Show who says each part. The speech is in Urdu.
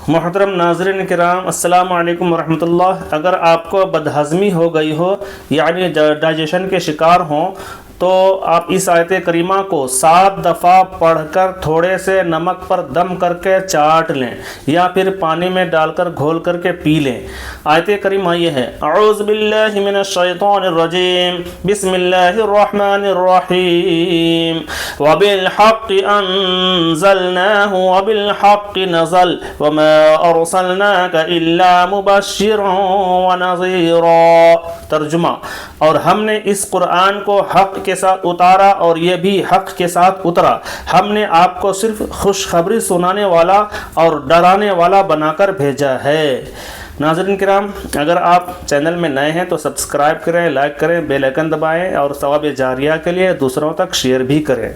Speaker 1: محترم ناظرین کرام، السلام علیکم ورحمۃ اللہ۔ اگر آپ کو بدہضمی ہو گئی ہو، یعنی ڈائجیشن کے شکار ہوں، تو آپ اس آیت کریمہ کو 7 دفعہ پڑھ کر تھوڑے سے نمک پر دم کر کے چاٹ لیں، یا پھر پانی میں ڈال کر گھول کر کے پی لیں۔ آیت کریمہ یہ ہے: اعوذ باللہ من الشیطان الرجیم، بسم اللہ الرحمن الرحیم، وبالحق انزلناہ وبالحق نزل وما ارسلناک الا مبشرا ونذیرا۔ ترجمہ: اور ہم نے اس قرآن کو حق کے ساتھ اتارا اور یہ بھی حق کے ساتھ اترا، ہم نے آپ کو صرف خوشخبری سنانے والا اور ڈرانے والا بنا کر بھیجا ہے۔ ناظرین کرام، اگر آپ چینل میں نئے ہیں تو سبسکرائب کریں، لائک کریں، بیل آئیکن دبائیں اور ثواب جاریہ کے لیے دوسروں تک شیئر بھی کریں۔